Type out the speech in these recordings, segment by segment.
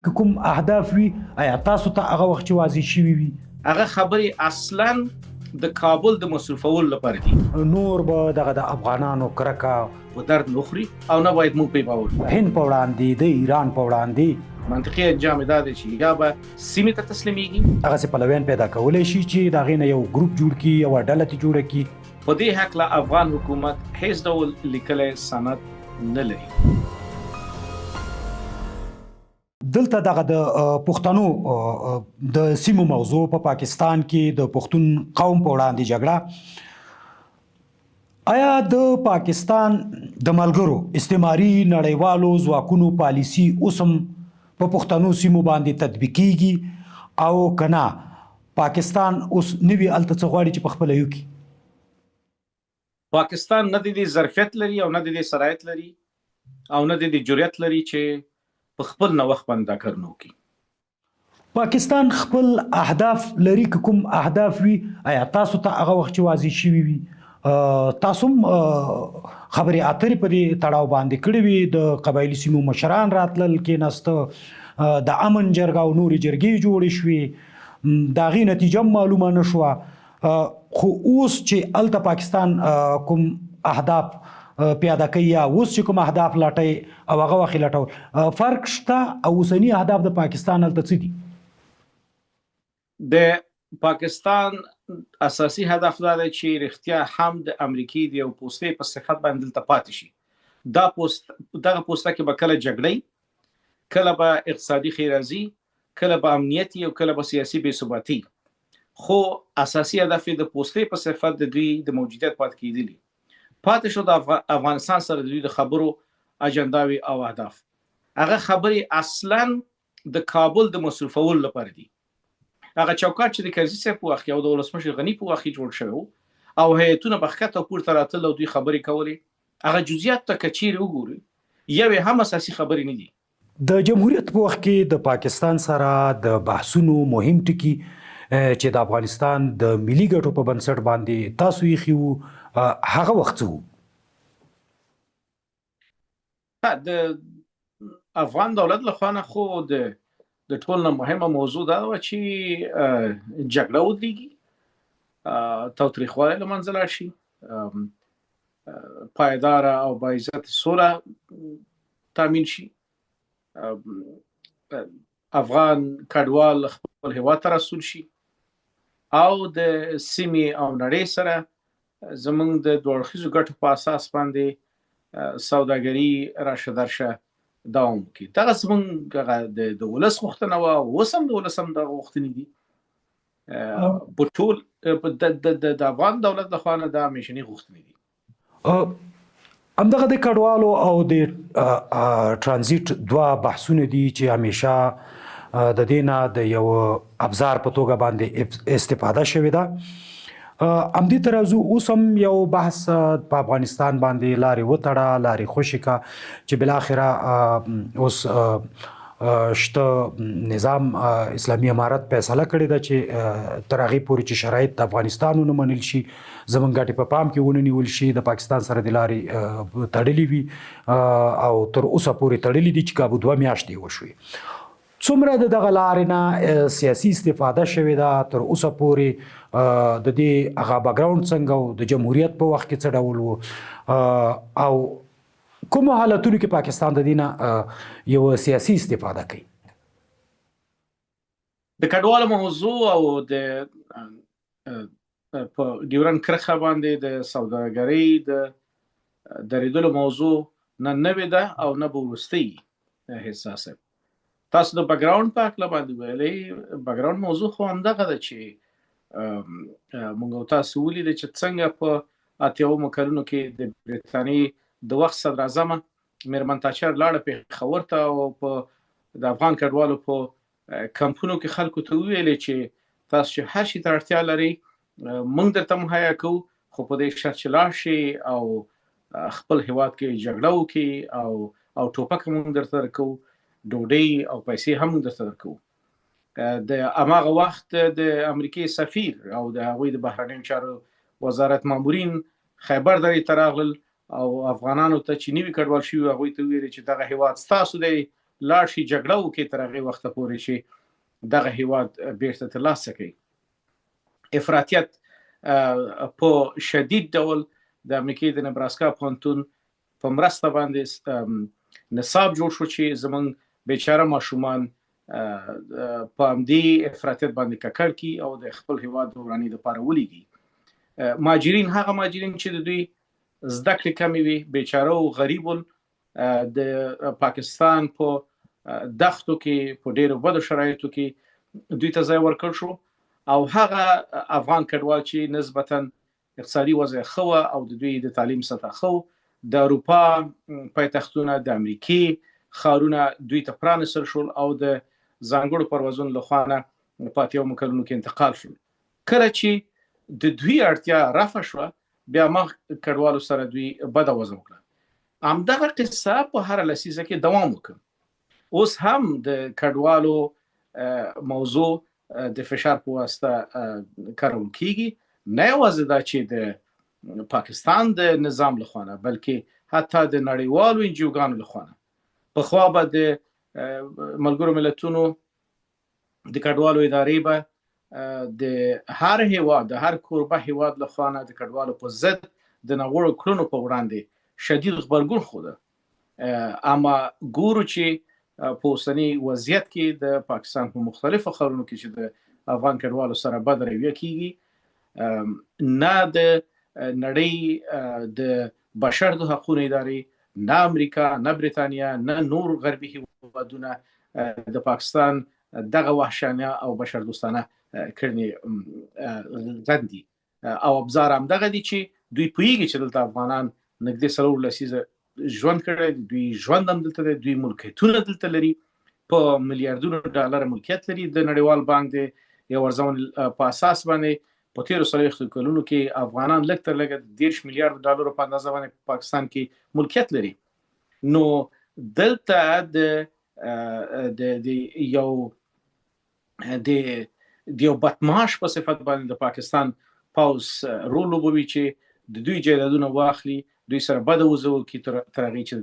که کوم اهداف وي آیا تاسو ته هغه وخت چې واضح شوي وي هغه خبرې اصلا د کابل د مصرفولو لپاره دي. نور به دغه د افغانانو کرکه و درد نخوري او نه باید موږ پې باور هند په وړاندې د ایران په وړاندې منطقي انجام دا دی چې یا به سیمې ته تسلیمیږي. هغسې پلویان پیدا کولی شي چې د هغې نه یو ګروپ جوړ کړي یوه ډله ترې جوړه کړي. په دې هکله افغان حکومت هیڅ ډول لیکلی سند نه لري. دلته دغه د پښتنو د سیمو موضوع په پاکستان کې د پښتون قوم په وړاندې جګړه آیا د پاکستان د ملګرو استعماري نړیوالو ځواکونو پالیسي اوس هم په پښتنو سیمو باندې تطبیقیږي او که نه پاکستان اوس نوي هلته څه غواړي چې پخپله وکړي؟ پاکستان نه د دې ظرفیت لري او نه د دې صلاحیت لري او نه د دې جرئت لري چې په خپل نوښت باندې دا کار نه وکړي. پاکستان خپل اهداف لري که کوم اهداف وي آیا تاسو ته هغه وخت چې واضح شوي وي تاسو هم خبرې اترې په دې تړاو باندې کړې وي د قبایلي سیمو مشران راتلل کېناسته د امن جرګه او نورې جرګې جوړې شوې د هغې نتیجه هم معلومه نه شوه خو اوس چې هلته پاکستان کوم اهداف پیاده کوي یا اوس چې کوم اهداف لټوي او هغه وخت لټول فرق شته او اوسني اهداف د پاکستان هلته څه دي؟ د پاکستان اساسي هدف دا دی چې رښتیا هم د امریکای د یو پوستې په صفت باندې دلته پاتې شي. دغه پوسته کې به کله جګړې، کله به اقتصادي ښېرازي، کله به امنیت او کله به سیاسي بې ثباتي، خو اساسي هدف یې د پوستې په صفت د دوی د موجودیت پاتې کېدلی. پاتې شو د افغانستان سره د دوی د خبرو اجنداوي او اهداف. هغه خبرې اصلا د کابل د مصرفولو لپاره دي. هغه چوکاټ چې د کرزي صاحب په وخت کې او د ولسمشر غني په وخت کې جوړ شوی او هیئتونه به ښکته پورته راتلل او دوی خبرې کولې، هغه جزئیات ته که چیرې وګورئ یوې هم اساسي خبرې نه دي. د جمهوریت په وخت کې د پاکستان سره د بحثونو مهم ټکي چې د افغانستان د ملي ګټو په بنسټ باندې تاسو ایښي وو هغه وخت څه وو؟ د افغان دولت لخوا نه خو د ټول نه مهمه موضوع دا وه چې جګړه ودرېږي، تاوتریخوالی له منځه لاړ شي، پایداره او باعزته سوله تامین شي، افغان کډوال خپل هیواد ته راستون شي او د سیمې او نړۍ سره زموږ د دوه اړخیزو ګټو په اساس باندې سوداګري راشه درشه دوام وکړي. دغه زموږ د ولس غوښتنه وه او اوس هم د ولس هم دغه غوښتنې دي. په ټول د افغان دولت لخوا نه دا همیشني غوښتنې دي. همدغه د کډوالو او د ترانزیت دوه بحثونه دي چې همیشه د دې نه د یو ابزار په توګه باندې استفاده شوې ده. همدې ته راځو، اوس هم یو بحث په افغانستان باندې لارې وتړه، لارې خوشې کا چې بالاخره اوس شته نظام اسلامي امارت فیصله کړې ده چې تر هغې پورې چې شرایط د افغانستان ونه منل شي، زموږ ګټې په پام کې ونه نیول شي، د پاکستان سره د لارې تړلې وي او تر اوسه پورې تړلې دي چې کابو 2 میاشتې وشوې. څومره د دغه لارې نه سیاسي استفاده شوې ده تر اوسه پورې، د دې هغه بیکګراوند څنګه و، د جمهوریت په وخت کې څه ډول و او کومو حالتونو کې پاکستان د دې نه یو سیاسي استفاده کوي؟ د کډوالو موضوع او د په ډیورنډ کرښه باندې د سوداګرۍ د درېدلو موضوع نه نوې ده او نه به وروستۍ حساسه. تاسو د بیکګراوند په هکله باندې ویلې، بیکګراوند موضوع خو همدغه ده چې موږ او تاسو ولیدل چې څنګه په 80 کلونو کې د برټانیې د وخت صدراعظمه میرمن تاچر لاړه پېښور ته او په د افغان کډوالو په کمپونو کې خلکو ته وویلې چې تاسو چې هر شي ته اړتیا لرئ موږ درته مهیا کوو، خو په دې شرط چې لاړ شئ او خپل هیواد کې جګړه وکړي او ټوپک موږ درته درکوو، ډوډۍ او پیسې هم درته درکوو. د هماغه وخت د امریکای سفیر او د هغوی د بهرنیو چارو وزارت مامورین خیبر درې ته راغلل او افغانانو ته چې نوي کډوال شوي هغوی ته ویل چې دغه هیواد ستاسو دی لاړ شي جګړه وکړي تر هغې وخته پورې چې دغه هیواد بیرته ترلاسه کړي. افراطیت په شدید ډول د امریکې د نبراسکا پوهنتون په مرسته باندې نصاب جوړ شو چې زمونږ بیچاره ماشومان په همدې افراطیت باندې ککړ کړي او د خپل هیواد د ورانۍ دپاره ولیږي. مهاجرین هغه مهاجرین چې د دوی زده کړې کمې وي، بیچاره او غریب د پاکستان په دښتو کې په ډېرو بدو شرایطو کې دوی ته ځای ورکړ شو، او هغه افغان کډوال چې نسبتا اقتصادي وضع ښه وه او د دوی د تعلیم سطحه ښه و، د اروپا پایتختونه، د امریکې ښارونه دوی ته پرانستل شول او د ځانګړو پروازونو لخوا نه په اتیاومو کلونو کې انتقال شول. کله چې د دوی اړتیا رفع شوه، بیا مخ کډوالو سره دوی بده وضع وکړه. همدغه قصه په هره لسیزه کې دوام وکړ. اوس هم د کډوالو موضوع د فشار په واسطه کارول کیږي، نه یوازې دا چې د پاکستان د نظام لخوا نه، بلکې حتی د نړیوالو انجیوګانو لخوا نه. پخوا به د ملګرو ملتونو د کډوالو ادارې به د هر هیواد، د هر کوربه هیواد لخوا نه د کډوالو په ضد د ناوړو کړنو په وړاندې شدید غبرګون ښوده. اما ګورو چې په اوسني وضعیت کې د پاکستان په مختلفو ښارونو کې چې د افغان کډوالو سره بد رویه کیږي، نه د نړۍ د بشر د حقوقو ادارې، نه امریکا، نه بریتانیا، نه نور غربي هیوادونه د پاکستان دغه وحشیانه او بشر دوستانه کړنې غندي. او ابزار همدغه دي چې دوی پوهیږي چې دلته افغانان نږدې 4 لسیزه ژوند کړی، دوی ژوند هم دلته دی، دوی ملکیتونه دلته لري، په میلیارډونو ډالر ملکیت لري. د نړیوال بانک د یو ارزون په اساس باندې په تیرو 40 کلونو کې افغانان لږ تر لږه 10 میلیارډ ډالر په اندازه باندې پاکستان کې ملکیت لري. نو دلته د یو بدمعاش په صفت باندې د پاکستان پوز رول لوبوي چې د دوی جایدادونه واخلي، دوی سره بده وضع وکړي تر هغې چې د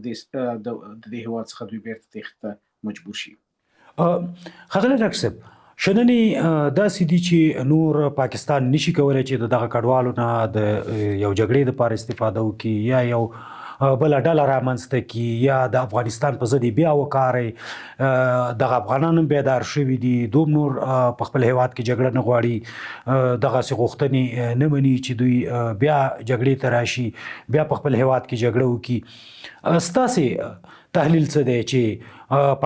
دې هیواد څخه دوی بیرته تېښتې ته مجبور شي. ښاغلی ډاکټر صاحب، شننې داسې دي چې نور پاکستان نشي کولی چې د دغه کډوالو نه د یو جګړې دپاره استفاده وکړي، یا یو بله ډله رامنځته کړي، یا د افغانستان په ضد یې بیا وکاروي. دغه افغانان هم بیدار شوي دي، دوم نور په خپل هیواد کې جګړه نه غواړي، دغسې غوښتنې نه مني چې دوی بیا جګړې ته راشي، بیا په خپل هیواد کې جګړه وکړي. ستاسې تحلیل څه دی چې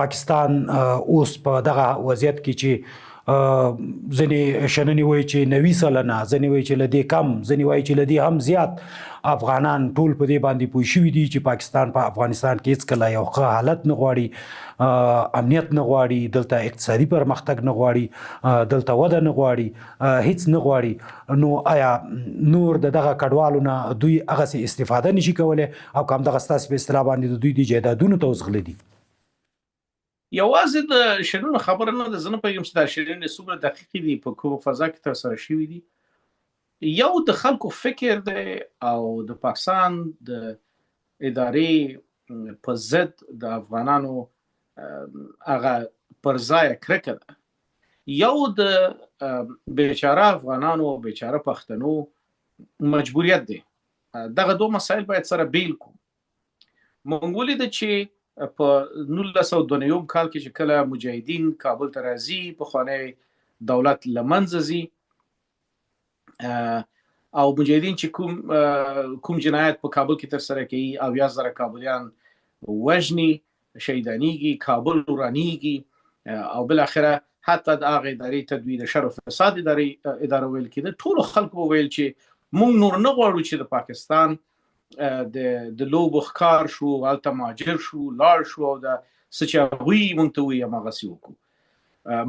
پاکستان اوس په دغه وضعیت کې چې ځینې شننې وایي چې 90 سلنه، ځینې وایي چې له دې کم، ځینې وایي چې له دې هم زیات افغانان ټول په دې باندې پوه شوي دي چې پاکستان په افغانستان کې هېڅکله یو ښه حالت نه غواړي، امنیت نه غواړي، دلته اقتصادي پرمختګ نه غواړي، دلته وده نه غواړي، هیڅ نه غواړي. نو آیا نور دغه کډوالو نه دوی هغسې استفاده نشي کولی، او که همدغه ستاسې په اصطلاح باندې د دوی د جایدادونو ته وزغله دي؟ یوازې د شنونو خبره نه ده، زه نه پوهېږم چې دا شننې څومره دقیقې دي، په کومه فضا کې ترسره شوي دي. یو د خلکو فکر دی او د پاکستان د ادارې په ضد د افغانانو هغه پر ځای کرکه ده. یو د بیچاره افغانانو او بیچاره پښتنو مجبوریت دی. دغه دوه مسایل باید سره بیل کړو. موږ ولیده چې په 1992 کال کې چې کله مجاهدین کابل ته راځي، پخوانی دولت له منځه ځي، او مجاهدین چې کوم جنایت په کابل کې ترسره کوي، 70,000 کابلیان وژني، شهیدانیږي، کابل ورانیږي، او بالاخره حتی د هغې ادارې ته دوی د شر او فساد اداره ویل کېده. ټولو خلکو به ویل چې موږ نور نه غواړو چې د پاکستان د لوبو ښکار شو، هلته مهاجر شو، لاړ شو، او د څه چې هغوی موږ ته وایي هماغسې وکړو.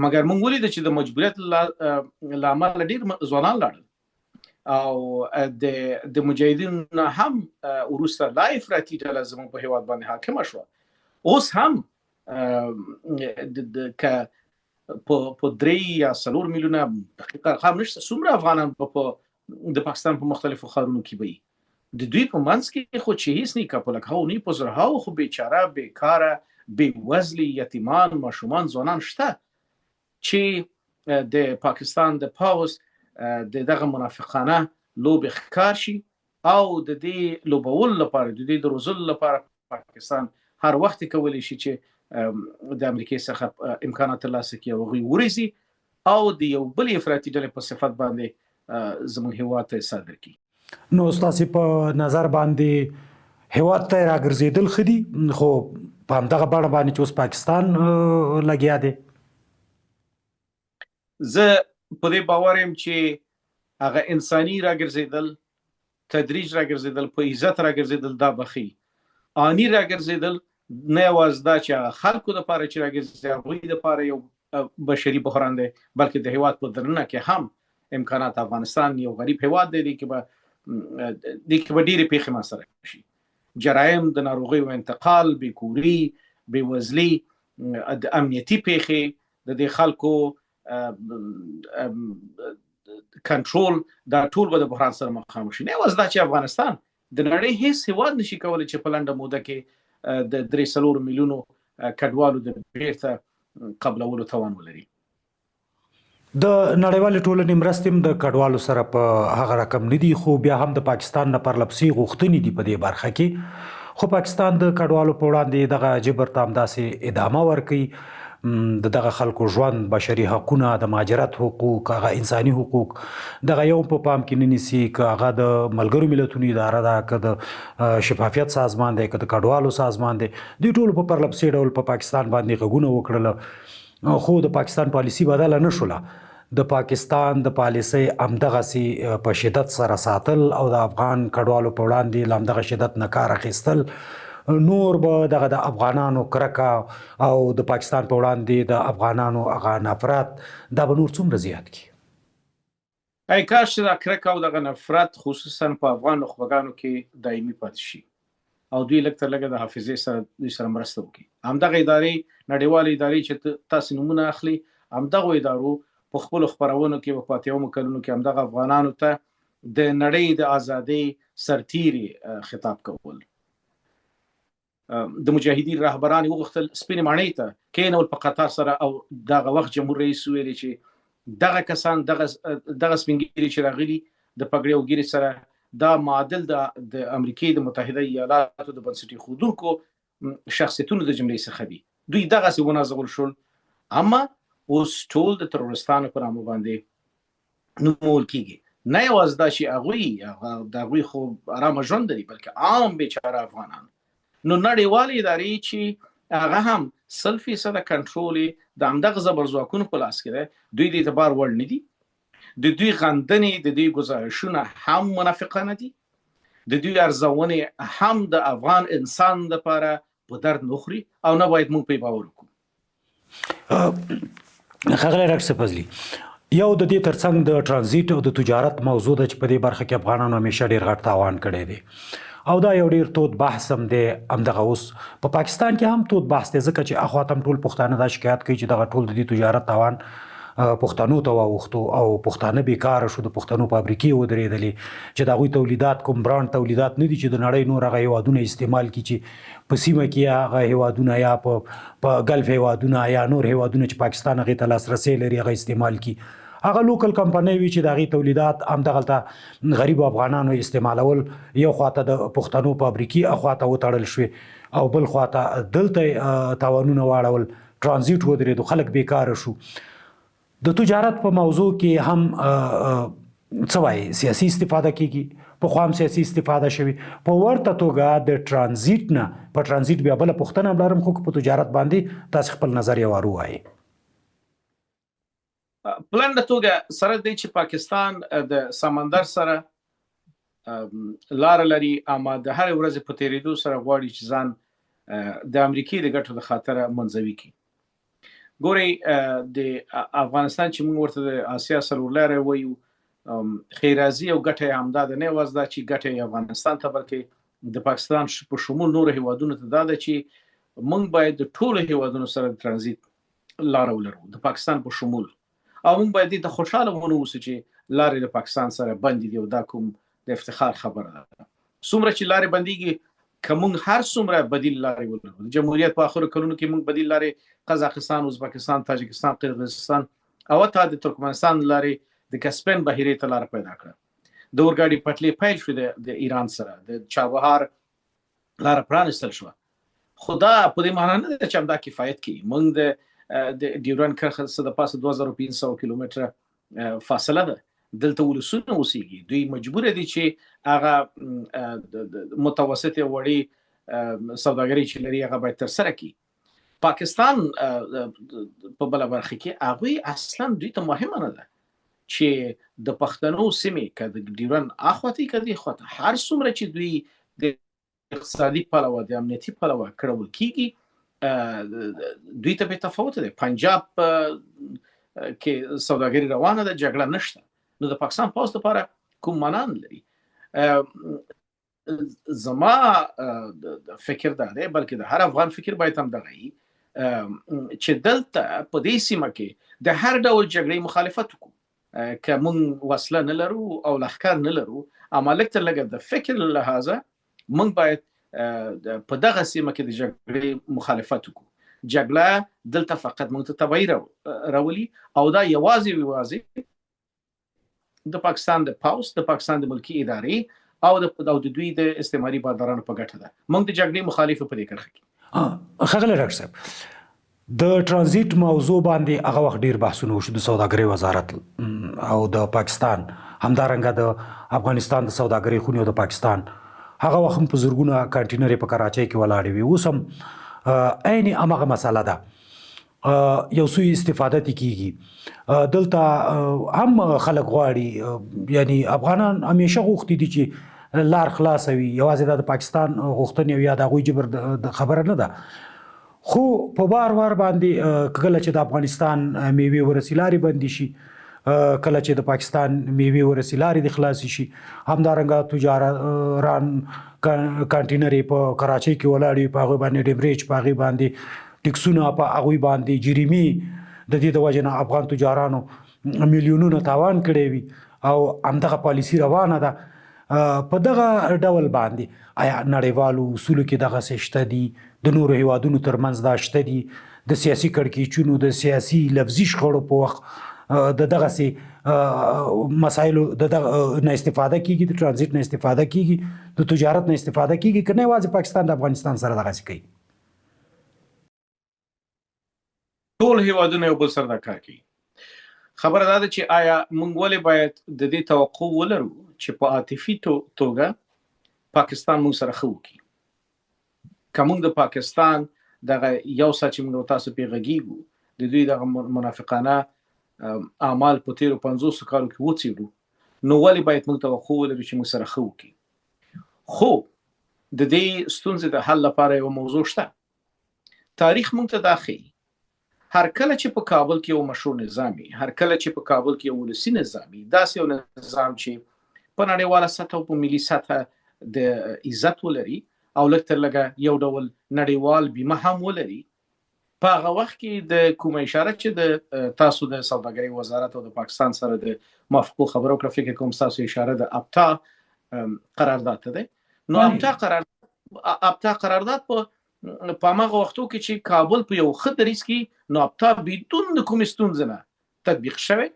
مګر موږ ولیده چې د مجبوریت له امله ډېر ځوانان لاړل، او د مجاهدینو نه هم وروسته لا افراطي ډله زموږ په هیواد باندې حاکمه شوه. اوس هم په 3 یا 4 میلیونه دقیقه رقم نشته څومره افغانان د پاکستان په مختلفو ښارونو کې به د دوی په منځ کې خو چې هیڅ نه کپلک هو نه په زرهاو خو بیچاره بیکاره بې وزلي یتیمان ماشومان ځوانان شته چې د پاکستان د پاوز د دغه منافقانه لوبې ښکار شي او د دې لوبولو لپاره د دې د روزلو لپاره پاکستان هر وخت کولی شي چې د امریکای څخه امکانات ترلاسه کړي او هغوی ورزي او د یو بل افراطي ډلې په صفت باندې زموږ هیواد ته صادر کړي. نو ستاسو په نظر باندې هیواد ته راګرځېدل ښه دي خو په همدغه بڼه باندې چې اوس پاکستان لګیا دی؟ زه په دې باور یم چې هغه انساني راګرځېدل، تدریج راګرځېدل، په عزت راګرځېدل دا بخي آنی راګرځېدل نه یوازې دا چې هغه خلکو دپاره چې راګرځي هغوی دپاره یو بشري بحران دی بلکې د هیواد په درنه کې هم امکانات افغانستان یو غریب هیواد دی دې کې به ډېرې پیښې ما سره شي، جرایم، د ناروغیو انتقال، بېکوري، بېوزلي، د امنیتي پیښې، د دې خلکو کنټرول، دا ټول به د بحران سره مخامخ شي. نه یوازې دا چې افغانستان د نړۍ هیڅ هیواد نشي کولی چې په لنډه موده کې د 3 میلیونو کډوالو د بیرته قبلولو توان ولري. د نړیوالې ټولنې مرستې هم د کډوالو سره په هغه رقم نه دي خو بیا هم د پاکستان نه پرلپسې غوښتنې دي په دې برخه کې، خو پاکستان د کډوالو په وړاندې دغه جبر ته همداسې ادامه ورکوي. د دغه خلکو ژوند، بشري حقونه، د مهاجرت حقوق، هغه انساني حقوق دغه یو په پام کې نه نیسي، که هغه د ملګرو ملتونو اداره ده، که د شفافیت سازمان دی، که د کډوالو سازمان دی، دوی ټولو په پرلپسې ډول په پاکستان باندې غږونه وکړله خو د پاکستان پالیسي بدله نه شوله. د پاکستان د پالیسۍ همدغسې په شدت سره ساتل او د افغان کډوالو په وړاندې له همدغه شدت نه کار اخیستل نور به دغه د افغانانو کرکه او د پاکستان په وړاندې د افغانانو هغه نفرت دا به نور څومره زیات کړي. ای کاش چې دا کرکه او دغه نفرت خصوصا په افغان نخبګانو کې دایمي پاتې شي او دوی لږ تر لږه د حافظې سره دوی سره مرسته وکړي. همدغه ادارې، نړیوالې ادارې چې تاسو نومونه اخلي، همدغه ادارو په خپلو خپرونو کې په 85 کلونو کې همدغه افغانانو ته د نړۍ د ازادۍ سرتیري خطاب کول. د مجاهدین رهبران وغوښتل سپینې ماڼۍ ته کېنول په قطار سره او دغه وخت جمهور رئیس ویلي چې دغه کسان، دغه سپین ږیري چې راغلي د پګړۍ او ږیرې سره دا معادل د امریکای د متحده ایالاتو د بنسټ ایښودونکو شخصیتونو د جملې څخه دي. دوی دغسې ونازول شول، اما اوس ټول د تروریستانو په نامه باندې نومول کېږي. نه یوازې دا چې د هغوی خو ارامه ژوند لري بلکې عام بیچاره افغانان. نو نړیوالې ادارې چې هغه هم 100% کنټرول د همدغه زبرځواکونو په لاس کې دی، دوی د اعتبار وړ نه دي. د دوی غندنې، د دوی ګزارشونه هم منافقانه دي، د دوی ارزونې هم د افغان انسان لپاره په درد نه خوري او نه باید موږ پرې باور وکړو. ښاغلی ډاکټر صاحب فضلي، یو د دې ترڅنګ د ټرانزیټ او د تجارت موضوع ده چې په دې برخه کې افغانانو همیشه ډېر غټ تاوان کړی دی او دا یو ډېر تود بحث هم دی. همدغه اوس په پاکستان کې هم تود بحث دی ځکه چې اخواته هم ټول پښتانه دا شکایت کوي چې دغه ټول د دې تجارت تاوان پښتنو ته واوښتو او پښتانه بیکاره شو، د پښتنو فابریکې ودرېدلې چې د هغوی تولیدات کوم برانډ تولیدات نه دي چې د نړۍ نور هغه هیوادونه استعمال کړي چې په سیمه کې هغه هیوادونه یا په ګلف هیوادونه یا نور هیوادونه چې پاکستان هغې ته لاسرسی لري هغه استعمال کړي. هغه لوکل کمپنۍ وي چې د هغې تولیدات همدغلته غریبو افغانانو استعمالول، یو خواته د پښتنو فابریکې اخواته وتړل شوې او بل خواته دلته تاوانونه واړول، ټرانزیټ ودرېدو، خلک بیکاره شو. د تجارت په موضوع کې هم څه وایي، سیاسي استفاده کیږي، پخوا هم سیاسي استفاده شوي، په ورته توګه د ټرانزیټ نه په ټرانزیټ بیا بله پوښتنه هم لرم خو په تجارت باندې تاسې خپل نظر یې وایي. په لنډه توګه سره دی چې پاکستان د سمندر سره لاره لري، اما د هرې ورځې په تېرېدو سره غواړي چې ځان د امریکې د ګټو د خاطره منزوي کړي. ګورئ، د افغانستان چې موږ ورته د اسیا څلورلارې وایو، ښېرازي او ګټه یې همدا ده. نه یوازې دا چې ګټه یې افغانستان ته بلکې د پاکستان په شمول نورو هیوادونو ته دا ده چې موږ باید د ټولو هیوادونو سره د ټرانزیټ لاره ولرو، د پاکستان په شمول، او موږ باید دې ته خوشحاله ونه اوسو چې لارې د پاکستان سره بندې دي او دا کوم د افتخار خبره ده. څومره چې لارې بندېږي کوم هر څومره بدیل لارې ولرو د جمهوریت په اخرو کلونو کې موږ بدیل لارې قزاقستان ازبکستان تاجکستان قرغیزستان او حتی د ترکمنستان لارې د کسپین بحیرې ته لار پیدا کړه د اورګاډي پټلۍ پیل شو د ایران سره د چابهار لار پرانستل شو خدا په دې معنی نه چې همدا کفایت کوي موږ د ډیورن کرښه څخه د پاسه 2500 کیلومتره فاصله ده دلته ولسونه اوسېږي دوی مجبور دي چې هغه متوسطه وړي سوداګري چې لري هغه باید تر سره کړي پاکستان په بل برخه کې هغه اصلا دوی ته مهمه نه ده چې د پښتنو سیمې کده ډیورن اخواتي کدي خواته هر څومره چې دوی د اقتصادي پلوه د امنیتي پلوه کړول کیږي دوی ته به تفاوت ده پنجاب کې سوداګري روانه ده جګړه نشته نو د پاکستان پوز لپاره کوم معنی لري زما فکر دا دی بلکې د هر افغان فکر باید هم دغه چې دلته په دې سیمه کې د هر ډول جګړې مخالفت وکړو که موږ وسله نه لرو او لښکر نه لرو اما لږ تر لږه د فکر له لحاظه موږ باید په دغه سیمه کې د جګړې مخالفت وکړو جګړه دلته فقط موږ ته تبعی راولي او دا یوازې د پاکستان د پاوس د پاکستان د ملکی ادارې او د دوی د استعماري بادارانو په ګټه ده موږ د جګړې مخالف په دې کرخه کې خغل ډاکټر صاحب د ترانزیت موضوع باندې هغه وخت ډیر بحثونه وشو د سوداګرۍ وزارت او د پاکستان همدارنګه د افغانستان د سوداګرۍ خونې او د پاکستان هغه وخت په زورګونه کانټینر په کراچۍ کې ولاړې وي اوس هم عین هغه مسله ده یو څه استفاده کیږي دلته هم خلک غواړي یعنی افغانان همیشه غوښتي دي چې لار خلاص وي یوازې د پاکستان غوښتنې یا د غوي جبر د خبره نه ده خو په بار باندې کله چې د افغانستان میوه ورسیلاري بندي شي کله چې د پاکستان میوه ورسیلاري د خلاص شي همدارنګه تجاران کانټینر په کراچۍ کې ولاړی په هغه باندې ډیبریج په هغه باندې ټیکسونه په هغه باندې جریمي د دې د وجه نه افغان تجارانو میلیونونه تاوان کړی وي او همدغه پالیسی روانه ده په دغه ډول باندې آیا نړیوالو اصولو کې دغه څه شته دي د نورو هیوادونو ترمنځ دا شته دي د سیاسي کړکېچونو د سیاسي لفظي شخړو په وخت د دغه سي مسایلو د نه استفاده کیږي د ترانزیت نه استفاده کیږي د تجارت نه استفاده کیږي کنه واځي پاکستان د افغانستان سره دغه څه کوي ټول هیوادونه یو بل سره دا کار کوي خبره ده چې آیا موږ ولې باید د دې توقع ولرو چې په عاطفي توګه پاکستان موږ سره خو کی کوم د پاکستان دغه یو سچ موږ تاسو پیغږیږو د دوی دغه منافقانه اعمال په 1350 کالو کې وڅېړو نو ولې باید موږ توقع ولرو چې موږ سره خو کی خو د دې ستونزې د حل لپاره یو موضوع شته تاریخ موږ ته داخلي هر کله چې په کابل کې یو مشروع نظامي هر کله چې په کابل کې یو ولسی نظامي داسې یو نظام چې په نړیواله سطح او په ملي سطح د عزت ولري او لکه تر لږه یو ډول نړیوال بیمه هم ولري په هغه وخت کې د کومه اشاره چې د تاسو د سوداګرۍ وزارت او د پاکستان سره د موافقو خبرو کړه فکر کوم تاسو اشاره د ابتا قرارداد ته ده نو ابتا قرارداد په هغه وختو کې چې کابل په یو خطریز کې نو ابتا بدون د کوم ستونزه نه تطبیق شوی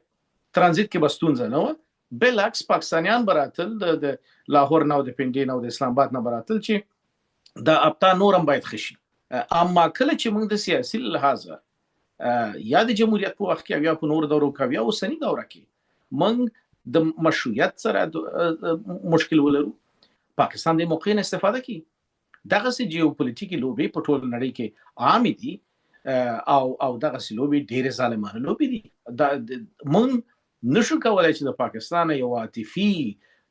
ترانزیت کې بستونزه نه و بلکس پاکستانیان براتل د لاهور نه او د پنډین او د اسلام آباد نه براتل چې د ابتا نورم باید خشي اما کله چې موږ د سیاسي لحاظه یا د جمهوریت په وخت کې یا په نور دورو کې یا اوسنی دوره کې موږ د مشروعیت سره مشکل ولرو پاکستان د موقع نه استفاده کوي دغه سي جیوپولیټیکي لوبي په ټول نړۍ کې عام دي او دغه سي لوبي ډېر ظالمانه لوبي دي مونږ نشو کولای چې د پاکستان یو عاطفي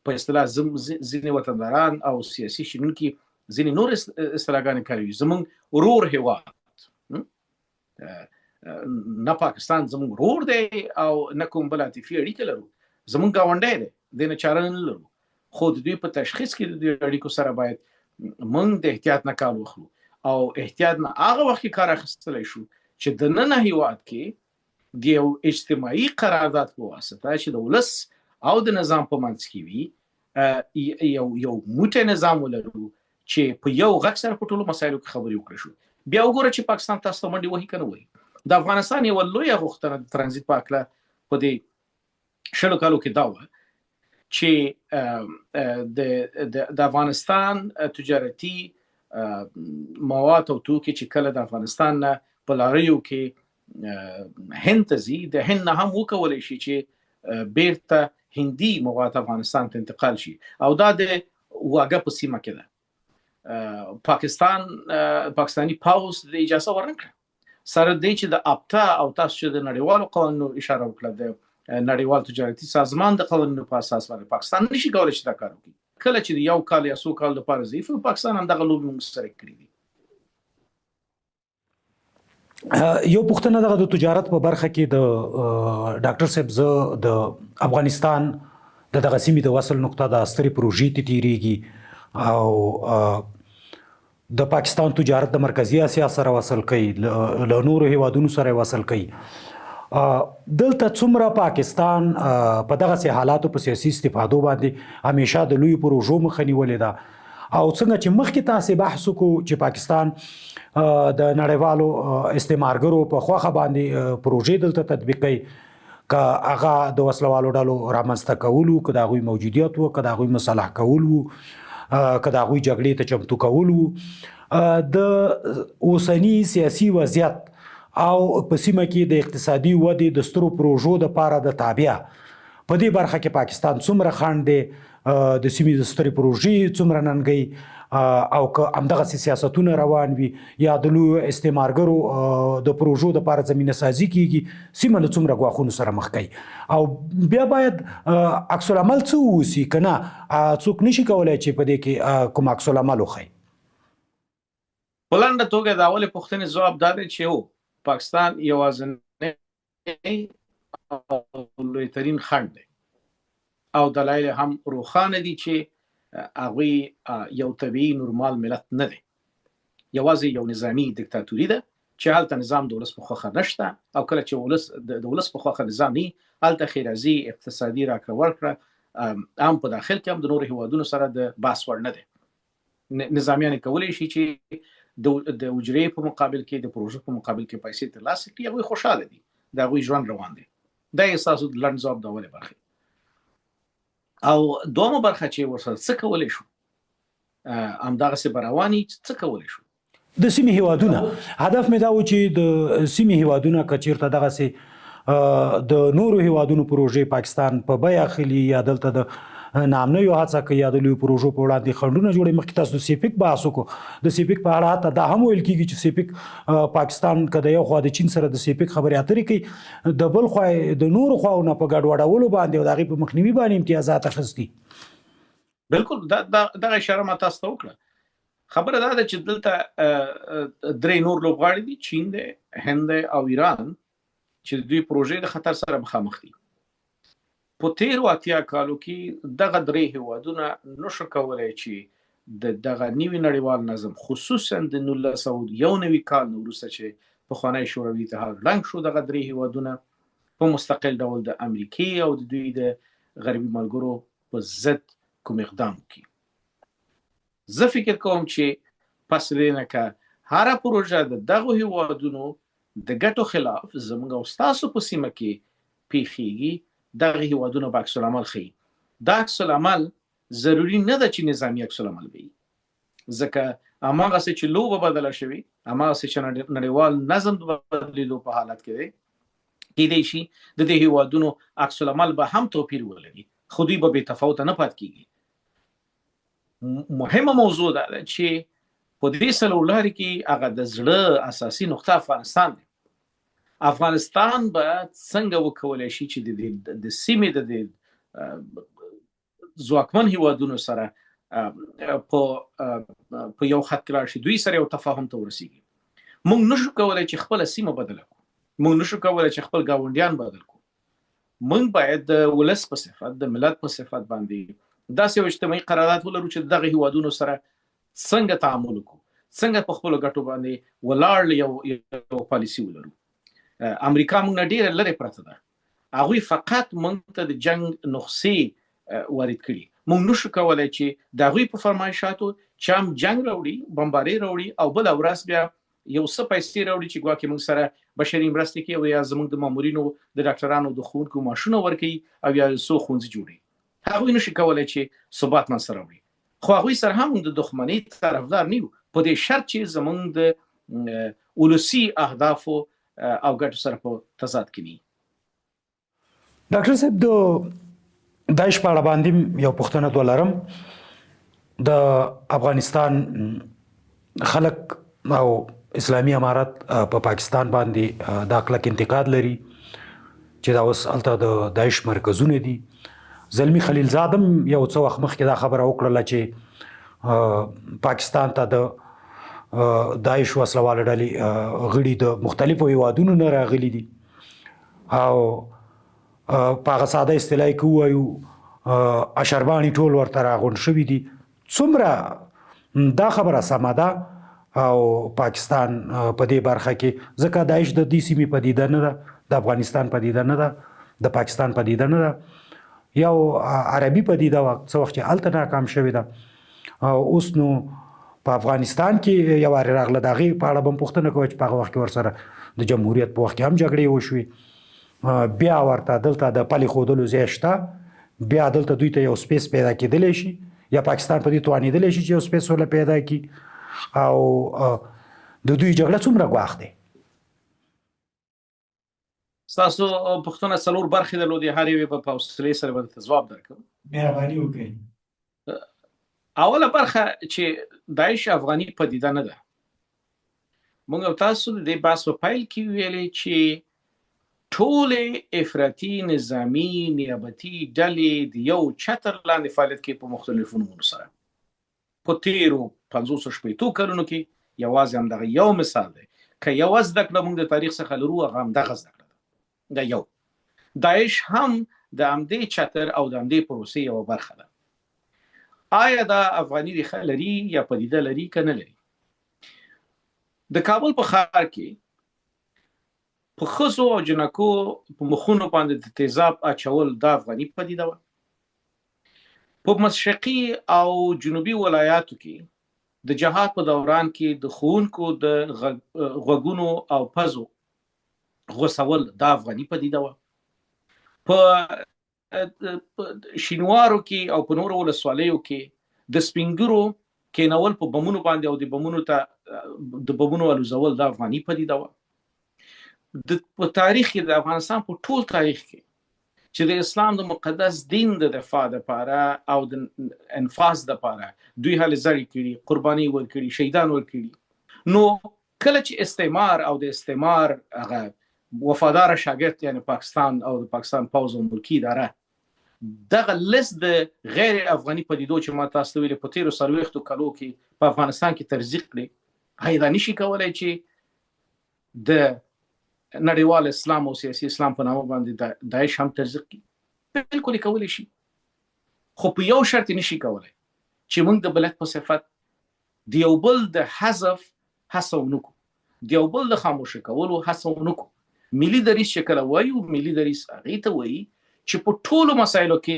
په اصطلاح ځینې وطنداران او سیاسي شنونکي ځینې نور اصطلاحګانې کاروي زمونږ ورور هیواد نه پاکستان زمونږ ورور دی او نه کوم بل عاطفي اړیکه لرو زمونږ ګاونډی دی دې نه چاره نه لرو خو د دوی په تشخیص کې د دوی اړیکو سره باید موږ د احتیاط نه کار واخلو او احتیاط نه هغه وخت کار اخیستلی شو چې د نن هیواد کې د یو اجتماعي قرارداد په واسطه چې د ولس او د نظام په منځ کې وي یو موټی نظام ولرو چې په یو غږ سره په ټولو مسایلو کې خبرې وکړي شو. بیا وګوره چې پاکستان تاسو ته منډې وهي کنه وهي. د افغانستان یو لویه غوښتنه د ترانزیت په هکله په دې شلو کالو کې دا وه چې د افغانستان تجارتي مواد او توکي چې کله د افغانستان نه په لاریو کې هند ته ځي، د هند نه هم وکولی شي چې بیرته هندي مواد افغانستان ته انتقال شي، او دا د واګه په سیمه کې ده. پاکستاني پاوز د اجازه ورنکړه، سره دی چې د ابتا او تاسو چې د نړیوالو قوانینو اشاره وکړه، د نړیوال تجارتي سازمان د قوانینو په اساس باندې پاکستان نشي کولای چې دا کار وکړي. کله چې یو کال یا څو کال لپاره ضعیف پاکستان هم دغه لوبې موږ سره کړې دي. یو پوښتنه دغه د تجارت په برخه کې د ډاکټر صاحب، زه د افغانستان دغه سیمې د وصل نقطه د سترې پروژې ته تیریږي او د پاکستان تجارت د مرکزی اسیا سره وصل کوي، له نورو هیوادونو سره وصل کوي. دلته څومره پاکستان په دغه سي حالاتو په سیاسي استفادو باندې همیشه د لوی پروژو مخه نیولې ده، او څنګه چې مخکې تاسو بحث وکړو چې پاکستان د نړیوالو استعمارګرو په خوخه باندې پروژې دلته تطبیق کوي، که هغه د وسلوالو ډلو رامنځته کول وو، که د هغوی موجودیت وو، که د هغوی مصالح کول وو، که د هغوی جګړې ته چمتو کول وو. د اوسني سیاسي وضعیت او په سیمه کې د اقتصادي ودې د سترو پروژو د پاره د تابع په دې برخه کې پاکستان څومره خنډ دی، د سیمې د سترې پروژې څومره ننګي، او که همدغه سیاستونه روان وي یا د لوی استعمارګرو د پروژو د پاره زمینه سازي کیږي، سیمه له څومره غواخونو سره مخ کوي، او بیا باید عکس العمل څه ووسی کنه څوک نشي کولای چې په دې کې کوم عکس العمل وخی. په لنډه توګه د اولې پوښتنې ځواب دا دی چې هو، پاکستان یوازینی او لوی ترین خنډ دی، او دلایل هم روښانه دي چې هغوی یو طبیعي نورمال ملت نه دی، یوازې یو نظامی دیکتاتوري ده چې هلته نظام د ولس په خوښه نشته، او کله چې د ولس په خوښه نظام نه هلته ښېرازي اقتصادي راکړه ورکړه هم په داخل کې هم د نورو هیوادونو سره د بحث وړ نه دی. نظامیان کولی شي چې د اجرې په مقابل کې، د پروژو په مقابل کې پیسې ترلاسه کړي، هغوی خوشحاله دي، د هغوی ژوند روان دی. دا یې ستاسو لنډ ځواب د اولې برخې. او دومره برخه چې ورسره څه کولی شو، همدغسې به رواني څه کولی شو. د سیمې هیوادونه هدف مې دا و چې د سیمې هیوادونه که چېرته دغسې د نورو هیوادونو پروژې پاکستان په بیه اخلي یا دلته د نامنویو هڅه کوي یا د لویو پروژو په وړاندې خنډونه جوړوي. مخکې تاسو د سیپیک بحث وکړو، د سیپیک په اړه حتی دا هم ویل کېږي چې سیپیک پاکستان که د یو خوا د چین سره د سیپیک خبرې اترې کوي، د بل خوا د نورو خواونه په ګډوډولو باندې او د هغې په مخنیوي باندې امتیازات اخیستي. بالکل دغه اشاره ما تاسو ته وکړه. خبره دا ده چې دلته درې نور لوبغاړي دي، چین دی، هند دی او ایران، چې دوی پروژې د خطر سره مخامخ دي. په تیرو 80 کالو کې دغه درې هیوادونه نشو کولی چې دغه نوي نړیوال نظم، خصوصا د 1991 کال نه وروسته چې پخوانی شوروي اتحاد ړنګ شو، دغه درې هیوادونه په مستقل ډول د امریکې او د دوی د غربي ملګرو په ضد کوم اقدام وکړي. زه فکر کوم چې پس دې نه که هره پروژه د دغو هیوادونو د ګټو خلاف زموږ او ستاسو په سیمه کې پیښیږي، دغه هیوادونه به عکس العمل ښیي. دا عکس العمل ضروري نه ده چې نظامي عکس العمل وي، ځکه هماغسې چې لوبه بدله شوې، هماغسې چې نړیوال نظم د بدلېدو په حالت کې دی، کیدای شي د دې هیوادونو عکس العمل به هم توپیر ولري، خو دوی به بې تفاوته نه پاتې کېږي. مهمه موضوع ده چې په دې څلورلارې کې هغه د زړه اساسي نقطه افغانستان دی. افغانستان به څنګه وکولی شي چې د سیمې د ځواکمن هیوادونو سره په یو خط کې راشي، دوی سره یو تفاهم ته ورسیږي. موږ نشو کولی چې خپله سیمه بدله کړو، موږ نشو کولی چې خپل ګاونډیان بدل کړو. موږ باید د ولس په صفت، د ملت په صفت باندې داسې یو اجتماعي قرارداد ولرو چې دغه هیوادونو سره څنګه تعامل وکړو، څنګه په خپلو ګټو باندې ولاړ یو پالیسي ولرو. امریکا موږ نه ډېره لرې پرته ده، هغوی فقط موږ ته د جنګ نسخې وارد کړي. موږ نشو کولی چې د هغوی په فرمایشاتو چې هم جنگ راوړي، بمباري راوړي، او بل ورځ بیا یو څه پیسې راوړي چې ګواکې موږ سره بشري مرستې کوي، او یا زموږ د مامورینو، د ډاکټرانو، د ښوونکو معاشونه ورکوي، او یا څو ښوونځي جوړوي. هغوی نشي کولی چې ثبات منځته راوړي. خو هغوی سره هم د دښمنۍ طرفدار نه یو، په دې شرط چې زموږ د ولسي اهدافو او ګټو سره په تضاد کې نه. ډاکټر صاحب، د داعش په اړه باندې یو پوښتنه ولرم. د افغانستان خلک او اسلامي امارت په پاکستان باندې دا کلک انتقاد لري چې دا اوس هلته د داعش مرکزونه دي. زلمی خلیلزاد هم یو څه وخت مخکې دا خبره وکړله چې پاکستان ته د داعش وسلواله ډلې غړي د مختلفو هیوادونو نه راغلي دي، او په هغه ساده اصطلاح کې ووایو اشرباني ټول ورته راغونډ شوي دي. څومره دا خبره سمه ده او پاکستان په دې برخه کې، ځکه داعش د دې سیمې پدیده نه ده، د افغانستان پدیده نه ده، د پاکستان پدیده نه ده، یو عربي پدیده وه څه وخت چې هلته ناکام شوې ده. اوس نو په افغانستان کې یو وارې راغله، د هغې په اړه به هم پوښتنه کوه چې په هغه وخت کې ورسره د جمهوریت په وخت کې هم جګړې وشوې، بیا ورته دلته د پلې ښودلو ځای شته، بیا دلته دوی ته یو سپیس پیدا کېدلی شي، یا پاکستان په دې توانېدلی شي چې یو سپیس ورله پیدا کړي، او د دوی جګړه څومره ګواښ دی؟ ستاسو پوښتنه څلور برخې درلودې، هر یوې په حوصلې سره به درته ځواب درکړم. مهرباني وکړئ. اوله برخه چې داعش افغاني پدیده نه ده. موږ او تاسو د دې بحث په پیل کې ویلې چې ټولې افراطي نظامي نیابتي ډلې د یو چتر لاندې فعالیت کوي په مختلفو نومونو سره. په تیرو 500 کلونو کې یوازې همدغه یو مثال دی. که یو زده کړه موږ د تاریخ څخه لرو، هغه همدغه زده کړه ده. دا یو. داعش هم د همدې چتر او د همدې پروسې یوه برخه ده. آیا دا افغاني ریښه لري یا پدیده لري که نه لري؟ د کابل په ښار کې په ښځو او جنکو په مخونو باندې د تیزاب اچول دا افغاني پدیده وه. په مشرقي او جنوبي ولایاتو کې د جهاد په دوران کې د ښوونکو د غوږونو او پزو غوڅول دا افغاني پدیده وه. په شینوارو کې او په نورو ولسوالیو کې د سپینګرو کېنول په بمونو باندې او د بمونو الوزول دا افغاني پدیده وه. په تاریخ کې د افغانستان په ټول تاریخ کې چې د اسلام د مقدس دین د دفاع لپاره او د انفاظ لپاره دوی هلې ځړې کړي، قرباني ورکړي، شهیدان ورکړي، نو کله چې استعمار او د استعمار هغه وفادار شاګرد یعنی پاکستان او د پاکستان پوځ او ملکي اداره دغه لست د غیر افغاني پدیدو چې ما تاسو ته ویلې په تیرو 40 کالو کې په افغانستان کې ترزیق کړي، هغه دا نشي کولی چې د نړیوال اسلام او سیاسي اسلام په نامه باندې داعش هم ترزیق کړي. بالکل کولی شي، خو په یو شرط نشي کولی چې موږ د بلد په صفت د یو بل د حذف هڅه ونه کړو، د یو بل د خاموشه کولو هڅه ونه کړو. ملي دریځ چې کله وایو، ملي دریځ هغې ته وایي چې په ټولو مسایلو کې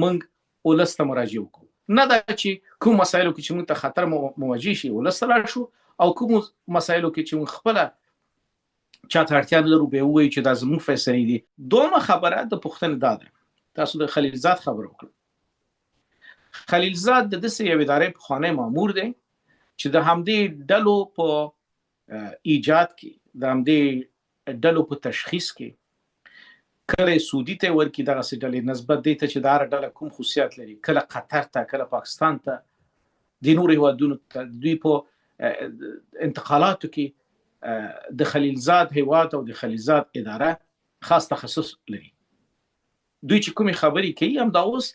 موږ ولس ته مراجعه وکړو، نه دا چې کوم مسایلو کې چې موږ ته خطر مواجه شي ولس ته لاړ شو، او کوم مسایلو کې چې موږ خپله چاته اړتیا نه لرو بیا ووایو چې دا زموږ فیصلې دي. دویمه خبره د پوښتنې دا ده، تاسو د خلیلزاد خبره وکړه. خلیلزاد د داسې یوې ادارې پخوانی مامور دی چې د همدې ډلو په ایجاد کې، د همدې ډلو په تشخیص کې کله سعودي ته ورکړي دغسې ډلې نسبت دې ته چې دا هره ډله کوم خصوصیات لري، کله قطر ته، کله پاکستان ته، د نورو هیوادونو ته. دوی په انتقالاتو کې د خلیلزاد هیواد او د خلیلزاد اداره خاص تخصص لري. دوی چې کومې خبرې کوي هم دا اوس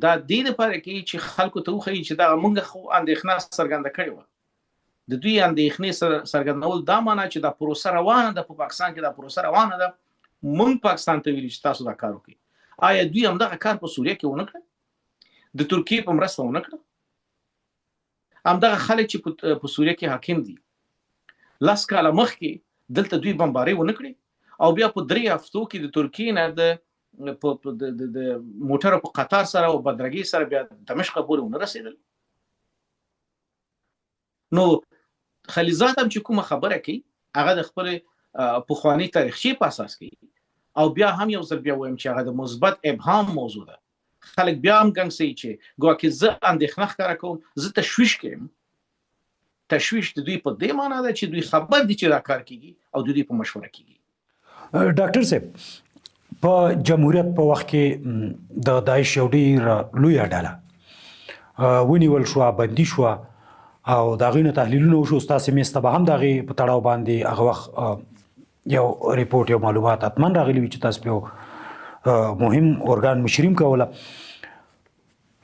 دا دې لپاره کوي چې خلکو ته وښیي چې دغه موږ خو اندېښنه څرګنده کړې وه. د دوی اندېښنې څرګندول دا معنا چې دا پروسه روانه ده، په پاکستان کې دا پروسه روانه ده، موږ پاکستان ته ویلي چې تاسو دا کار وکړئ. آیا دوی همدغه کار په سوریه کې ونه کړه؟ د ترکیې په مرسته ونه کړه؟ همدغه خلک چې په سوریه کې حاکم دي 10 کاله مخکې دلته دوی بمبارۍ ونه کړې، او بیا په 3 هفتو کې د ترکیې نه د موټرو په قطار سره او بدرګۍ سره بیا دمشق پورې ونه رسېدل. نو خلیزات هم چې کومه خبره کوي هغه د خپل پخوانی تاریخچې په اساس کوي او بیا هم یو ځل بیا وایم چې هغه د مثبت ابهام موضوع ده. خلک بیا هم ګنګسي چې ګواکې زه اندېښنه ښکاره کوم، زه تشویش کوم. تشویش د دوی په دې معنی ده چې دوی خبر دي چې دا کار کیږي او د دوی په مشوره کیږي. ډاکټر صاحب په جمهوریت په وخت کې د داعش یو ډېره لویه ډله ونیول شوه، بندي شوه او د هغې نه تحلیلونه وشو. ستاسې میز ته به هم د هغې په تړاو باندې هغه وخت یو ریپورټ، یو معلومات حتما راغلي وي چې تاسو په یو مهم ارګان مشریم کوله.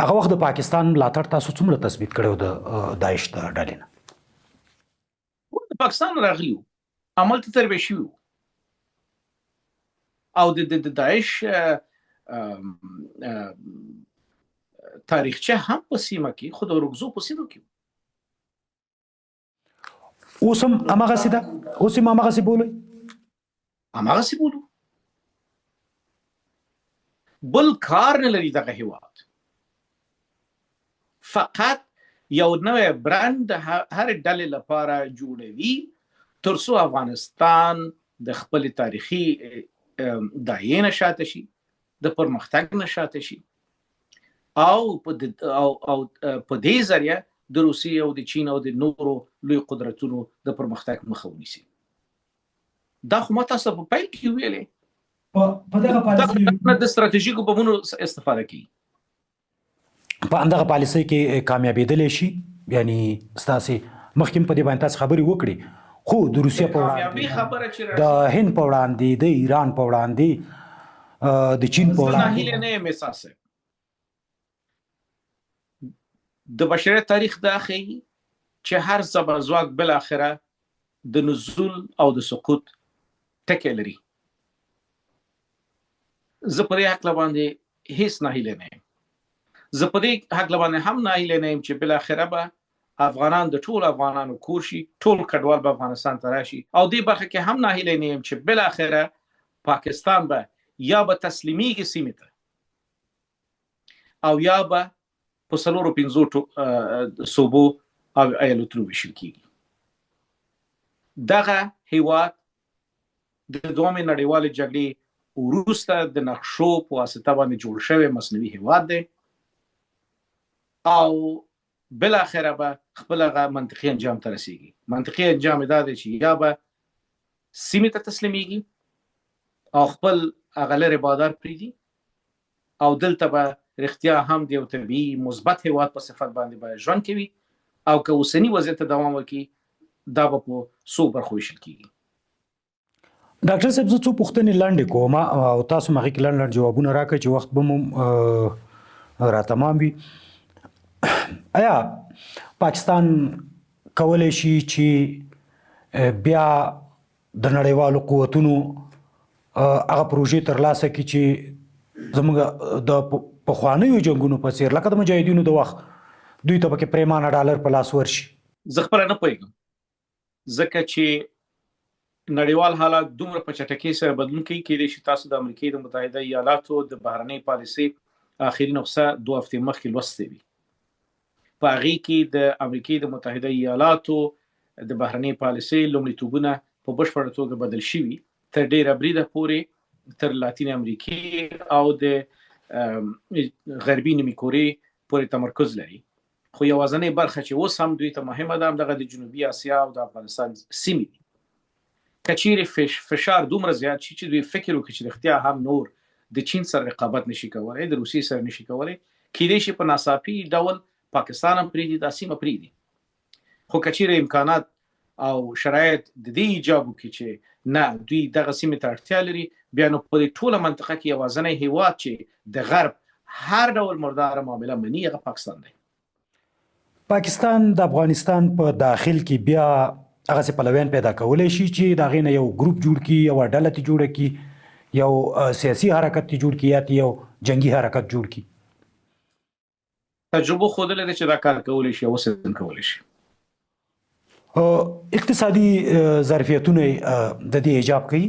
هغه وخت د پاکستان ملاتړ تاسو څومره تثبیت کړی د داعش د ډلې نه؟ د پاکستان راغلي وو، عمل ته تربیه شوي وو او د داعش تاریخچه هم په سیمه کې خو د رګزو په سیمه کې اوس هم هماغسې ده؟ اوس هم هماغسې بولئ؟ هماغسې بولو. بل کار نه لري دغه هیواد، فقط یو نوی برند د هر ډلې لپاره جوړوي تر څو افغانستان د خپل تاریخي دایې نه شاته شي، د پرمختګ نه شاته شي او په دې ذریعه د روسیې او د چین او د نورو لوی قدرتونو د پرمختګ مخه ونیسي. دا خو ما تاسو په پیل کې ویلې په دغه پالیسۍ د ستراتیژیکو بمونو استفاده کوي. په همدغه پالیسۍ کې کامیابېدلی شي؟ یعنی ستاسې مخکې په دې باندې تاسو خبرې وکړې، خو د روسیې په وړاندې، د هند په وړاندې، د ایران په وړاندې، د چین په وړاندې ناهیله نه یم احساسه. د بشریت تاریخ دا ښیي چې هر زبرځواک بالاخره د نزول او د سقوط ټکی لري. زه په دې هکله باندې هیڅ ناهیله نه یم. زه په دې هکله باندې هم ناهیله نه یم چې بالاخره به افغانان د ټول افغانانو کور شي، ټول کډوال به افغانستان ته راشي او دې برخه کې هم ناهیله نه یم چې بالاخره پاکستان به یا به تسلیمیږي سیمې ته او یا به په 4-5 صوبو او ایالتونو ویشل کیږي. دغه هیواد د دویمې نړیوالې جګړې وروسته د نقشو په واسطه باندې جوړ شوی مصنوعي هیواد دی او بالاخره به خپل هغه منطقي انجام ته رسیږي. منطقي انجام دا دی چې یا به سیمې ته تسلیمیږي او خپل هغه لرې بادار پرېږدي او دلته به رښتیا هم د یو طبیعي مثبت هیواد په صفت باندې به ژوند کوي او که اوسني وضعیت ته دوام وکړي دا به په څو برخو ویشل کیږي. ډاکټر صاحب زه څو پوښتنې لنډې کوم او تاسو مخکې کې لنډ جوابونه راکړئ چې وخت به مو راتمام وي. آیا پاکستان کولی شي چې بیا د نړیوالو قوتونو هغه پروژې ترلاسه کړي چې زموږ د پخوانیو جنګونو په څیر لکه د مجاهدینو د وخت دوی ته پکې پریمانه ډالر په لاس ورشي؟ زه خپله نه پوهېږم ځکه چې نړیوال حالات دومره په چټکۍ سره بدلون کوي. کېدای شي تاسو د امریکا د متحده ایالاتو د بهرنۍ پالیسۍ آخري نسخه 2 هفتې مخکې لوستې وي. په هغې کې د امریکا د متحده ایالاتو د بهرنۍ پالیسۍ لومړیتوبونه په بشپړه توګه بدل شوي تر ډېره بریده پورې تر لاتین امریکې او د غربي نیمې کورې پورې تمرکز لري. خو یوازینۍ برخه چې اوس هم دوی ته مهمه ده همدغه د جنوبي اسیا او د افغانستان سیمې دي. که چیرې فشار دومره زیات شي چې دوی فکر وکړي چې رښتیا هم نور د چین سره رقابت نشي کولی، د روسیې سره نشي کولی، کېدای شي په ناڅاپي ډول پاکستان هم پرېږدي، دا سیمه پرېږدي. خو که چیرې امکانات او شرایط د دې ایجاب وکړي چې نه دوی دغه سیمې ته اړتیا لري، بیا نو په دې ټوله منطقه کې یوازینی هیواد چې د غرب هر ډول مرداره معامله مني هغه پاکستان دی. پاکستان د افغانستان په داخل کې بیا هغسې پلویان پیدا کولی شي چې د هغې نه یو ګروپ جوړ کړي، یوه ډله ترې جوړه کړي، یو سیاسي حرکت ترې جوړ کړي یا یو جنګي حرکت جوړ کړي؟ تجربه ښودلې ده چې دا کار کولی شي او اوس هم کولی شي. اقتصادي ظرفیتونه د دې ایجاب کوي؟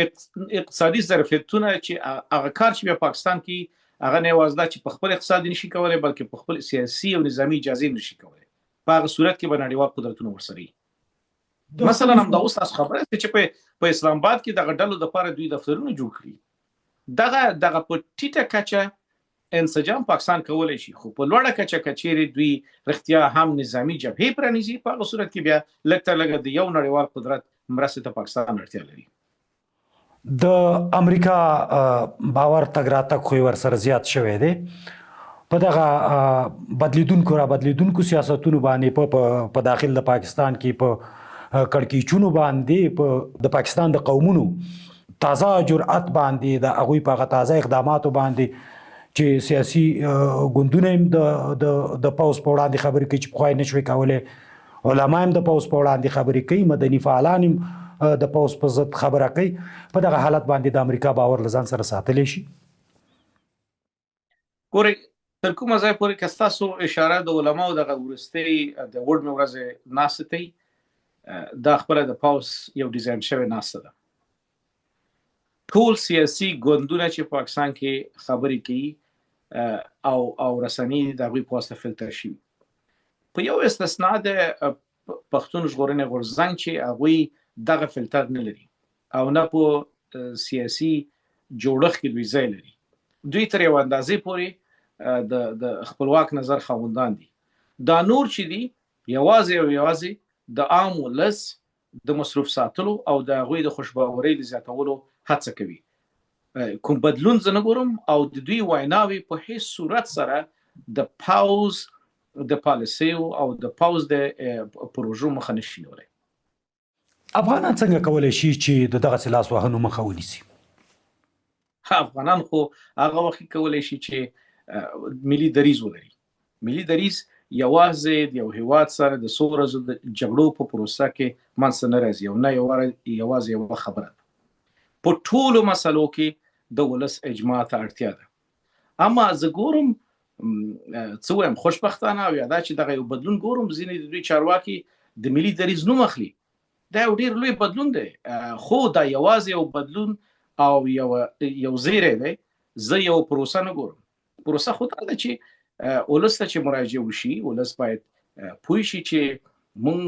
اقتصادي ظرفیتونه چې هغه کار چې بیا پاکستان کې هغه نه یوازې دا چې په خپل اقتصاد نشي کولی بلکې په خپل سیاسي او نظامي اجازې نشي کولی. په هغه صورت کې به نړیوال قدرتونه ورسره مثلا هم دا اوس تاسو خبره چې په اسلام آباد کې دغه ډلو د لپاره دوی دفترونه جوړ کړي دغه په ټیټه کچه انسجام پاکستان کولای شي خو په لوړه کچه کچېری دوی رښتیا هم نظامی جبهې پرانیزي په هغه صورت کې بیا لکه لګ د یو نړیوال قدرت مرسته ته پاکستان اړتیا لري د امریکا باور تګ راتګ خو ور سره زیات شوی دی په دغه بدلیدونکو سیاستونو باندې په داخل د پاکستان کې په کړکېچونو باندې په د پاکستان د قومونو تازه جرأت باندې د هغوی په تازه اقداماتو باندې چې سیاسي ګوندونه هم د پوز په وړاندې خبرې کوي چې پخوای نشوي کولی علما هم د پوز په وړاندې خبرې کوي مدني فعالان هم د پوز په ضد خبره کوي په دغه حالت باندې د امریکا باور له ځان سره ساتلی شي ګورئ تر کومه ځای پورې که ستاسو اشاره د علماو دغه وروستۍ د وړمې ورځې ناستې دا خپل د پاوس یو ډیزاین شوی ناسته ده ټول سیاسي ګوندونه چې پاکستان کې خبرې کوي او رسنۍ د هغوی په واسطه فلټر شي په یو استثنا د پښتون ژغورنې غورځنګ چې هغوی دغه فلټر نه لري او نه په سیاسي جوړښت کې دوی ځای لري دوی تر یو اندازې پورې د خپلواک نظر خاوندان دي دا نور چې دي یوازې د عام ولس د مصروف ساتلو او د هغوی د خوشباورۍ د زیاتولو هڅه کوي کوم بدلون زه نه ګورم او د دوی ویناوې په هیڅ صورت سره د پاوز د پالیسیو او د پاوز د پروژو مخه نشي نیولی افغانان څنګه کولی شي چې د دغسې لاس وهنو مخه ونیسي افغانان خو هغه وخت کولی شي چې ملي دریځ ولري ملي دریځ یوازې د یو هیواد سره د څو ورځو د جګړو په پروسه کې منځته نه راځي او نه یوازې یوه خبره ده په ټولو مسلو کې د ولس اجماع ته اړتیا ده اما زه ګورم څه وایم خوشبختانه او یا دا چې دغه یو بدلون ګورم ځینې د دوی چارواکي د ملي دریځ نوم اخلي دا یو ډېر لوی بدلون دی خو دا یوازې یو بدلون او یو زیری دی زه یو پروسه نه ګورم پروسه خو دا ده چې ولس ته چې مراجعه وشي ولس باید پوه شي چې موږ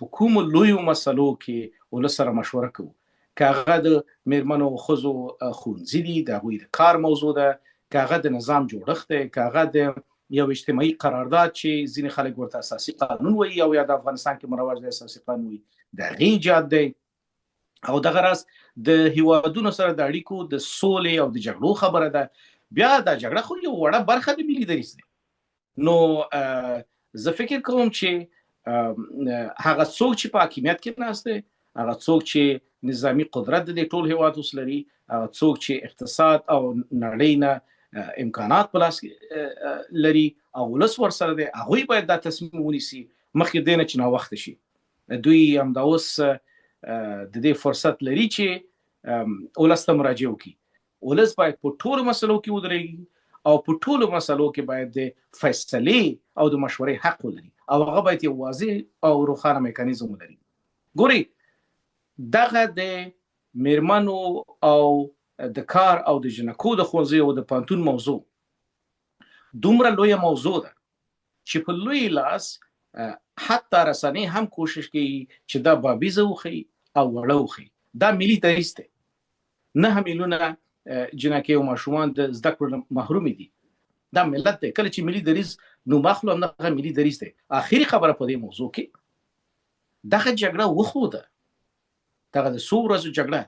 په کومو لویو مسلو کې ولس سره مشوره کوو که هغه د میرمنو او ښځو ښوونځي دي د هغوی د کار موضوع ده که هغه د نظام جوړښت دی که هغه د یو اجتماعي قرارداد چې ځینې خلک ورته اساسي قانون وایي او یا د افغانستان کې مروج د اساسي قانون وایي د هغې ایجاد دی او دغه راز د هیوادونو سره د اړیکو د سولې او د جګړو خبره ده بیا دا جګړه خو یو وړه برخه د ملي دریځ دی نو زه فکر کوم چې هغه څوک چې په حاکمیت کې ناست دی هغه څوک چې نظامی قدرت د ټول هیواد اوس لري هغه څوک چې اقتصاد او نړۍ نه امکانات په لاس لري او ولس ورسره دی هغوی باید دا تصمیم ونیسي مخکې دی نه چې ناوخته شي دوی همدا اوس د دې فرصت لري چې ولس ته مراجعه وکړي ولس باید په ټولو مسلو کې ودرېږي او په ټولو مسلو کې باید د فیصلې او د مشورې حق ولري او هغه باید یو واضح او روښانه میکانیزم ولري ګورئ دغه د میرمنو او د کار او د جنکو د ښوونځي او د پوهنتون موضوع دومره لویه موضوع ده چې په لوی لاس حتی رسنۍ هم کوشش کوي چې دا بابیزه وښیي او وړه وښیي دا ملي دریځ دی 9 میلیونه جنکې او ماشومان د زده کړو محروم دي دا ملت دی کله چې ملي دریځ نو مخلو نه ملي دریځ دی اخیری خبره په دې موضوع کې دغه جګړه وخوده دغه د څو ورځو جګړه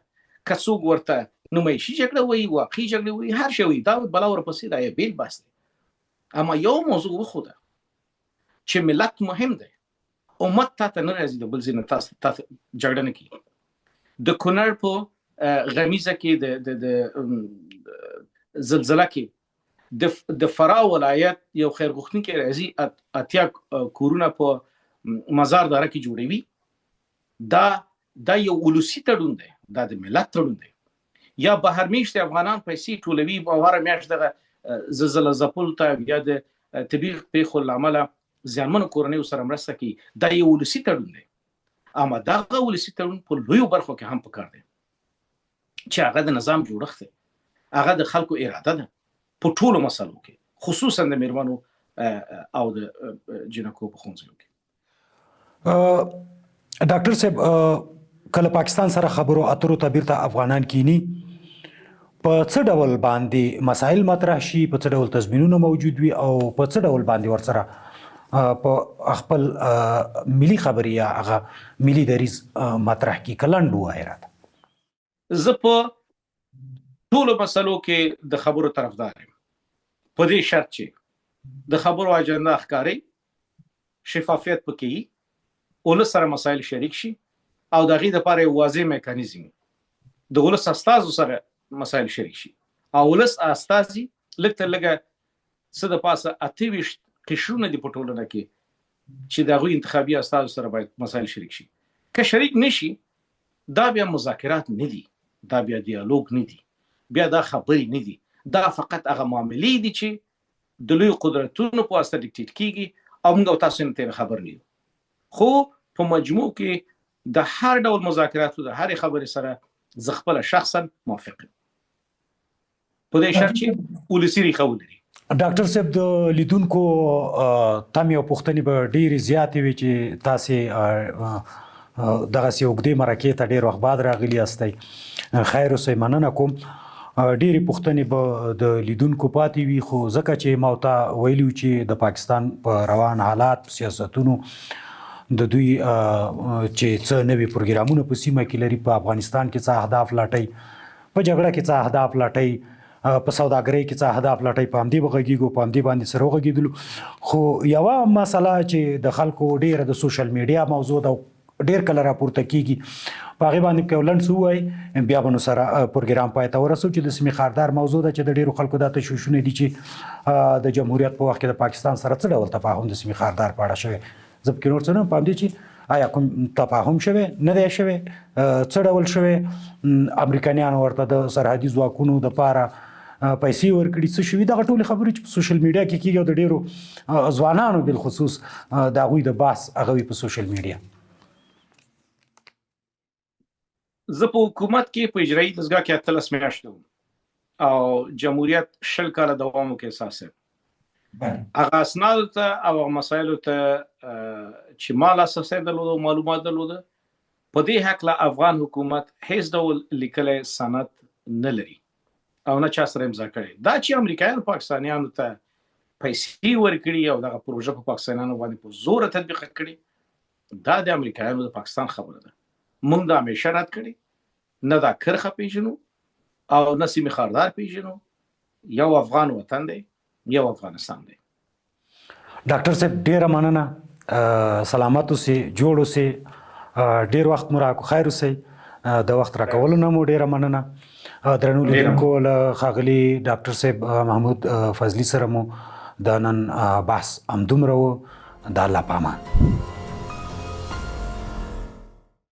که څوک ورته نمایشي جګړه وایي واقعي جګړه وایي هر شی وایي دا بلا ورپسې دا یې بیل بحث دی اما یو موضوع وخوده چې ملت مهم دی امت ته نه راځي د بل ځای نه تاسو جګړه نه کوي د کونړ په غمیزه کې د زلزله کې د فراه ولایت یو خیر غوښتونکی راځي اتیا کورونه په مزار دره کې جوړوي دا یو ولسي تړون دی دا د ملت تړون دی یا بهر میشت افغانان پیسې ټولوي په هره میاشت دغه زلزله ځپلو ته یا د طبیعي پیښو له امله زیانمنو کورنیو سره مرسته کوي دا یو ولسي تړون دی اما دغه ولسي تړون په لویو برخو کې هم پکار دی چې هغه د نظام جوړښت دی هغه د خلکو اراده ده په ټولو مسلو کې خصوصا د میرمنو او د جنکو په ښوونځیو کې. ډاکټر صاحب کله پاکستان سره خبرو اترو ته بیرته افغانان کینی په څه ډول باندې مسایل مطرح شي، په څه ډول تضمینونه موجود وي او په څه ډول باندې ورسره په خپل ملي خبرې یا هغه ملي دریځ مطرح کی کلند وایي راته. زه په ټولو مسلو کې د خبرو طرفدار یم، په دې شرط چې د خبرو اجنډا ښکاري، شفافیت پکې وي، ولس سره مسایل شریک شي او د هغې دپاره یو واضح میکانیزم د ولس استازو سره مسایل شریک شي او ولس استازي لږ تر لږه څه د پاسه 28 قشرونه دي په ټولنه کې چې د هغوی انتخابي استازو سره باید مسایل شریک شي. که شریک نشي دا بیا مذاکرات نه دي، دا بیا دیالوګ نه دي، بیا دا خبرې نه دي، دا فقط هغه معاملې دي چې د لوی قدرتونو په واسطه ډیکټیټ کیږي او موږ او تاسو نه خبر نه یو. خو په مجموع کې د هر ډول مذاکراتو د هرې خبرې سره زه خپله شخصا موافق یم، په دې شرط چې ولسي ریښه ولري. ډاکټر صاحب د لیدونکو تمې او پوښتنې به ډېرې زیاتې وي چې تاسې دغسې اوږدې مرکې ته ډېر وخت بعد راغلي یاستئ. خیر اوسئ، مننه کوم. ډېرې پوښتنې به د لیدونکو پاتې وي، خو ځکه چې ما ورته ویلي چې د پاکستان په روان حالات، سیاستونو، د دوی چې څه نوي پروګرامونه په سیمه کې لري، په افغانستان کې څه اهداف لټئ، په جګړه کې څه اهداف لټئ، په سوداګرۍ کې څه اهداف لټئ، په همدې به غږېږو، په همدې باندې سره وغږېدلو. خو یوه مسله چې د خلکو ډېره د سوشل میډیا موضوع ده، ډېر کله راپورته کېږي، په هغې باندې که یو لنډ څه ووایي بیا به نو سره پروګرام پای ته ورسو، چې د سیمې خاردار موضوع ده چې د ډېرو خلکو دا تشویشونه دي چې د جمهوریت په وخت کې د پاکستان سره څه ډول تفاهم د سیمې خاردار په اړه شوی. زه پکې نور څه نه په همدې چې آیا کوم تفاهم شوی، نه دی شوی، څه ډول شوی، امریکایانو ورته د سرحدي ځواکونو دپاره پیسې ورکړي، څه شوي، دغه ټولې خبرې چې په سوشل میډیا کې کېږي او د ډېرو ځوانانو بالخصوص د هغوی د بحث هغه وي په سوشل میډیا. زه په حکومت کې په اجرایي دستګاه کې 18 میاشتې وم او جمهوریت 20 کاله دوام وکړ اساسا. هغه اسنادو ته او مسایلو ته چې ما لاسرسی درلوده او معلومات درلوده، په دې هکله افغان حکومت هیڅ ډول لیکلی سند نه لري او نه چا سره امضا کړی. دا چې امریکایانو پاکستانیانو ته پیسې ورکړي او دغه پروژه په پاکستانیانو باندې په زوره تطبیق کړي، دا د امریکایانو د پاکستان خبره ده. موږ دا همیشه رد کړي، نه دا کرښه پیژنو او نه سیمې خاردار پیژنو. یو افغان وطن دی، یو افغانستان دی. ډاکټر صاحب ډېره مننه، سلامت اوسئ، جوړ اوسئ، ډېر وخت مو راکړو، خیر اوسئ، د وخت راکولو نه مو ډېره مننه. درنو لیدونکو له ښاغلي ډاکټر صاحب محمود فضلي سره مو د نن بحث همدومره و. د الله په امان.